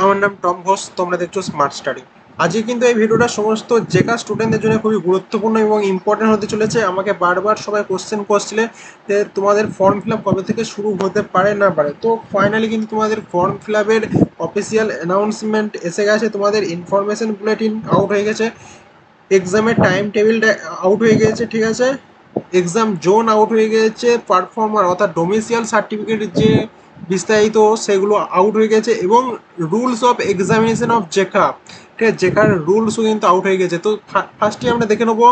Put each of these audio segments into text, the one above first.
আমার নাম টম ঘোষ, তোমরা দেখছো স্মার্ট স্টাডি। আজকে কিন্তু এই ভিডিওটা সমস্ত জেকা স্টুডেন্টদের জন্য খুবই গুরুত্বপূর্ণ এবং ইম্পর্টেন্ট হতে চলেছে। আমাকে বারবার সবাই কোশ্চেন করছিলে যে তোমাদের ফর্ম ফিল আপ কবে থেকে শুরু হতে পারে না পারে। তো ফাইনালি কিন্তু তোমাদের ফর্ম ফিল আপের অফিসিয়াল অ্যানাউন্সমেন্ট এসে গেছে, তোমাদের ইনফরমেশন বুলেটিন আউট হয়ে গেছে, এক্সামের টাইম টেবিলটা আউট হয়ে গিয়েছে, ঠিক আছে, এক্সাম জোন আউট হয়ে গিয়েছে, পারফর্মার অর্থাৎ ডোমিসিয়াল সার্টিফিকেটের যে বিস্তারিত সেগুলো আউট হয়ে গেছে এবং রুলস অফ এক্সামিনেশন অফ জেকা, ঠিক আছে, জেকার রুলসও কিন্তু আউট হয়ে গেছে। তো ফার্স্টে আমরা দেখে নেবো।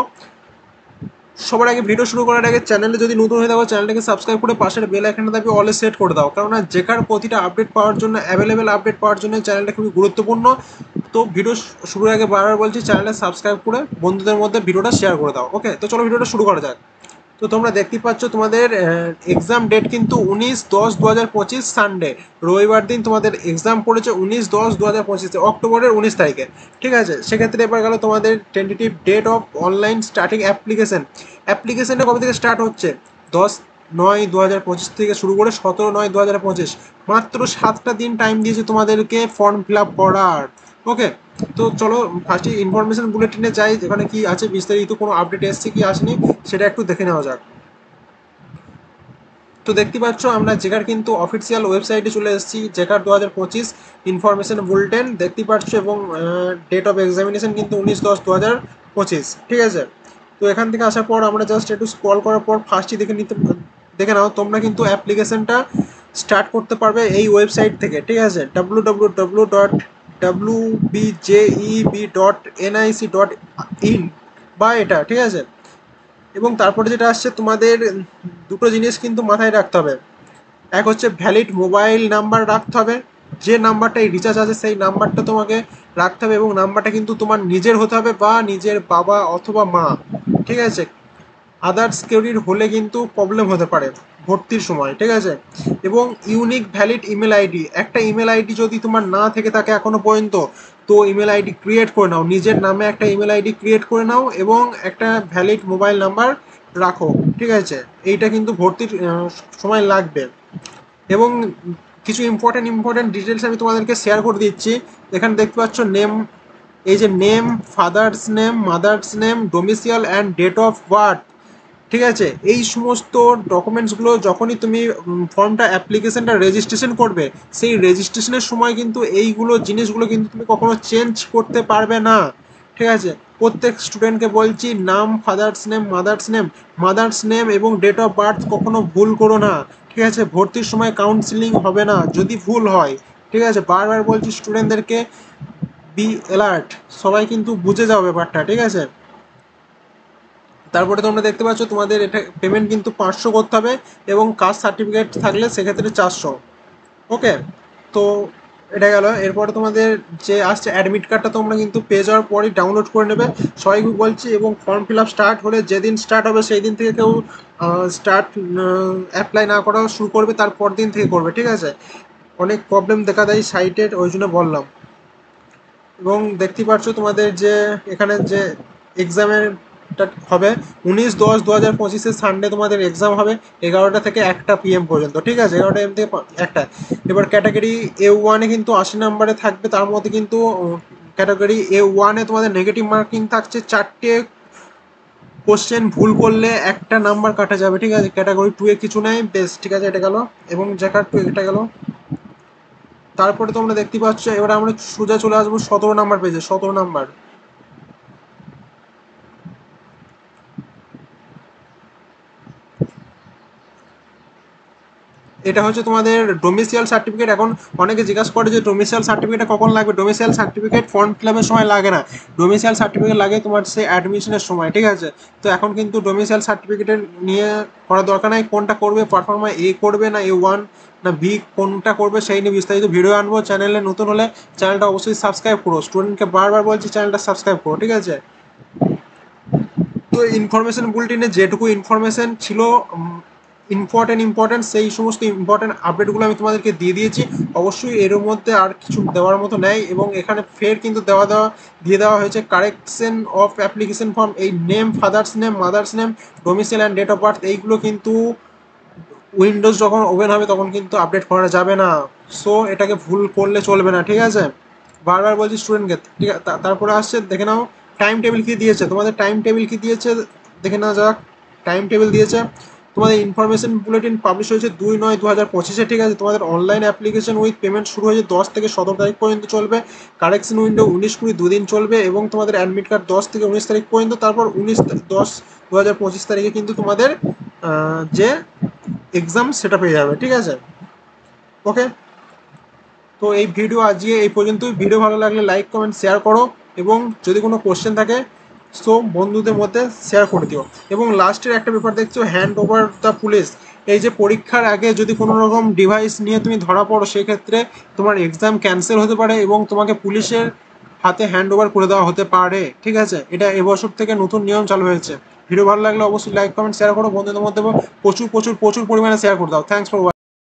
সবার আগে ভিডিও শুরু করার আগে চ্যানেলে যদি নতুন হয়ে থাকো চ্যানেলটাকে সাবস্ক্রাইব করে পাশের বেল আইকনটা দাবি অলে সেট করে দাও, কারণ জেকার প্রতিটা আপডেট পাওয়ার জন্য, অ্যাভেলেবেল আপডেট পাওয়ার জন্য চ্যানেলটা খুবই গুরুত্বপূর্ণ। তো ভিডিও শুরুর আগে বারবার বলছি চ্যানেলটা সাবস্ক্রাইব করে বন্ধুদের মধ্যে ভিডিওটা শেয়ার করে দাও। ওকে, তো চলো ভিডিওটা শুরু করা যাক। তো তোমরা দেখতেই পাচ্ছ তোমাদের এক্সাম ডেট কিন্তু 19/10/2025 সানডে, রবিবার দিন তোমাদের এক্সাম পড়েছে 19/10/2025 অক্টোবরের 19 তারিখে, ঠিক আছে। সেক্ষেত্রে এবার গেল তোমাদের tentative date of online starting application. অ্যাপ্লিকেশনটা কবে থেকে স্টার্ট হচ্ছে? 10/9/2025 থেকে শুরু করে 17/9/2025, মাত্র 7টা দিন টাইম দিয়েছে তোমাদেরকে ফর্ম ফিল আপ করার। ওকে, তো চলো ফার্স্টে ইনফরমেশন বুলেটিনে যাই, যেখানে কি আছে বিস্তারিত কোনো আপডেট এসছে কি আসেনি সেটা একটু দেখে নেওয়া যাক। তো দেখতে পাচ্ছ আমরা জেকার কিন্তু অফিসিয়াল ওয়েবসাইটে চলে এসেছি, জেকার 2025 ইনফরমেশন বুলেটিন দেখতে পাচ্ছ, এবং ডেট অফ এক্সামিনেশন কিন্তু 19/10/2025, ঠিক আছে। তো এখান থেকে আসার পর আমরা জাস্ট একটু স্ক্রল করার পর ফার্স্টই দেখে নাও তোমরা কিন্তু অ্যাপ্লিকেশনটা স্টার্ট করতে পারবে এই ওয়েবসাইট থেকে, ঠিক আছে, www.wbjeb.nic.in বা এটা, ঠিক আছে। এবং তারপরে যেটা আসছে তোমাদের দুটো জিনিস কিন্তু মাথায় রাখতে হবে। এক হচ্ছে ভ্যালিড মোবাইল নাম্বার রাখতে হবে, যে নাম্বারটাই রিচার্জ আছে সেই নাম্বারটা তোমাকে রাখতে হবে, এবং নাম্বারটা কিন্তু তোমার নিজের হতে হবে বা নিজের বাবা অথবা মা, ঠিক আছে। আদার্স কেউরির হলে কিন্তু প্রবলেম হতে পারে ভর্তির সময়, ঠিক আছে। এবং ইউনিক ভ্যালিড ইমেল আইডি, একটা ইমেল আইডি যদি তোমার না থেকে থাকে এখনো পর্যন্ত, তো ইমেল আইডি ক্রিয়েট করে নাও, নিজের নামে একটা ইমেল আইডি ক্রিয়েট করে নাও এবং একটা ভ্যালিড মোবাইল নাম্বার রাখো, ঠিক আছে। এইটা কিন্তু ভর্তির সময় লাগবে। এবং কিছু ইম্পর্টেন্ট ডিটেলস আমি তোমাদেরকে শেয়ার করে দিচ্ছি। এখানে দেখতে পাচ্ছ নেম, এই যে name, father's name, mother's name, domicile and date of birth, ঠিক আছে। এই সমস্ত ডকুমেন্টসগুলো যখনই তুমি ফর্মটা অ্যাপ্লিকেশনটা রেজিস্ট্রেশন করবে, সেই রেজিস্ট্রেশনের সময় কিন্তু এইগুলো জিনিসগুলো কিন্তু তুমি কখনো চেঞ্জ করতে পারবে না, ঠিক আছে। প্রত্যেক স্টুডেন্টকে বলছি, নাম, মাদার্স নেম এবং ডেট অফ বার্থ কখনো ভুল করো না, ঠিক আছে। ভর্তির সময় কাউন্সিলিং হবে না যদি ভুল হয়, ঠিক আছে। বারবার বলছি স্টুডেন্টদেরকে, বি অ্যালার্ট, সবাই কিন্তু বুঝে যাও ব্যাপারটা, ঠিক আছে। তারপরে তোমরা দেখতে পাচ্ছ তোমাদের এটা পেমেন্ট কিন্তু 500 করতে হবে, এবং কাস্ট সার্টিফিকেট থাকলে সেক্ষেত্রে 400। ওকে, তো এটা গেল। এরপরে তোমাদের যে আসছে অ্যাডমিট কার্ডটা তোমরা কিন্তু পেয়ে যাওয়ার পরই ডাউনলোড করে নেবে, সবাইকে বলছি। এবং ফর্ম ফিল আপ স্টার্ট হলে যেদিন স্টার্ট হবে সেই দিন থেকে কেউ অ্যাপ্লাই না করা শুরু করবে, তারপর দিন থেকে করবে, ঠিক আছে। অনেক প্রবলেম দেখা দেয় সাইটের, ওই জন্য বললাম। এবং দেখতে পাচ্ছ তোমাদের যে এখানে যে এক্সামের হবে 19/10/2025 সানডে তোমাদের এক্সাম হবে 11টা থেকে 1টা PM পর্যন্ত, ঠিক আছে, 11টা AM থেকে 1টা। এবার ক্যাটাগরি A1-এ কিন্তু 80 নম্বরে থাকবে, তার মধ্যে কিন্তু ক্যাটাগরি A1-এ তোমাদের নেগেটিভ মার্কিং থাকছে 4টে, কোশ্চেন ভুল করলে একটা নাম্বার কাটা যাবে, ঠিক আছে। ক্যাটাগরি 2-এ কিছু নেই, বেশ, ঠিক আছে, এটা গেল। এবং জ্যাকার 2 এটা গেল। তারপরে তোমরা দেখতে পাচ্ছ এবার আমরা সোজা চলে আসবো 17 নাম্বার পেজে, 17 নাম্বার। এটা হচ্ছে তোমাদের ডোমিসিয়াল সার্টিফিকেট। এখন অনেকে জিজ্ঞাসা করে যে ডোমিসিয়াল সার্টিফিকেট কখন লাগবে। ডোমিসিয়াল সার্টিফিকেট ফর্ম ফিল আপের সময় লাগে না, ডোমিসিয়াল সার্টিফিকেট লাগে তোমার সেই অ্যাডমিশনের সময়, ঠিক আছে। তো এখন কিন্তু ডোমিসিয়াল সার্টিফিকেটের নিয়ে করার দরকার নাই, কোনটা করবে পারফর্মার, এ করবে না A1 না বি, কোনটা করবে সেই নিয়ে বিস্তারিত ভিডিও আনবো। চ্যানেলে নতুন হলে চ্যানেলটা অবশ্যই সাবস্ক্রাইব করো, স্টুডেন্টকে বারবার বলছি চ্যানেলটা সাবস্ক্রাইব করো, ঠিক আছে। তো ইনফরমেশন বুলেটিনে যেটুকু ইনফরমেশন ছিল ইম্পর্টেন্ট সেই সমস্ত ইম্পর্টেন্ট আপডেটগুলো আমি তোমাদেরকে দিয়ে দিয়েছি। অবশ্যই এর মধ্যে আর কিছু দেওয়ার মতো নেই, এবং এখানে ফের কিন্তু দিয়ে দেওয়া হয়েছে কারেকশন অফ অ্যাপ্লিকেশন ফর্ম। এই name, father's name, mother's name, domicile and date of birth, এইগুলো কিন্তু উইন্ডোজ যখন ওপেন হবে তখন কিন্তু আপডেট করা যাবে না। সো এটাকে ভুল করলে চলবে না, ঠিক আছে। বারবার বলছি স্টুডেন্টকে, ঠিক আছে। তারপরে আসছে দেখে নাও টাইম টেবিল কি দিয়েছে, তোমাদের টাইম টেবিল কি দিয়েছে দেখে নেওয়া যাক। টাইম টেবিল দিয়েছে তোমাদের ইনফরমেশন বুলেটিন পাবলিশ হয়েছে 2/9/2025, ঠিক আছে। তোমাদের অনলাইন অ্যাপ্লিকেশন উইথ পেমেন্ট শুরু হয়েছে 10 থেকে 17 তারিখ পর্যন্ত চলবে। কারেকশন উইন্ডো 19/20 দুদিন চলবে এবং তোমাদের অ্যাডমিট কার্ড 10 থেকে 19 তারিখ পর্যন্ত। তারপর 19/10/2025 তারিখে কিন্তু তোমাদের যে এক্সাম সেটা পেয়ে যাবে, ঠিক আছে। ওকে, তো এই ভিডিও আজকে এই পর্যন্তই। ভিডিও ভালো লাগলে লাইক কমেন্ট শেয়ার করো এবং যদি কোনো কোশ্চেন থাকে সো বন্ধুদের মধ্যে শেয়ার করে দিও। এবং লাস্টের একটা ব্যাপার দেখছো, হ্যান্ড ওভার দ্য পুলিশ। এই যে পরীক্ষার আগে যদি কোনো রকম ডিভাইস নিয়ে তুমি ধরা পড়ো, সেক্ষেত্রে তোমার এক্সাম ক্যান্সেল হতে পারে এবং তোমাকে পুলিশের হাতে হ্যান্ড ওভার করে দেওয়া হতে পারে, ঠিক আছে। এটা এবছর থেকে নতুন নিয়ম চালু হয়েছে। ভিডিও ভালো লাগলে অবশ্যই লাইক কমেন্ট শেয়ার করো বন্ধুদের মধ্যে, প্রচুর প্রচুর প্রচুর পরিমাণে শেয়ার করে দাও। Thanks for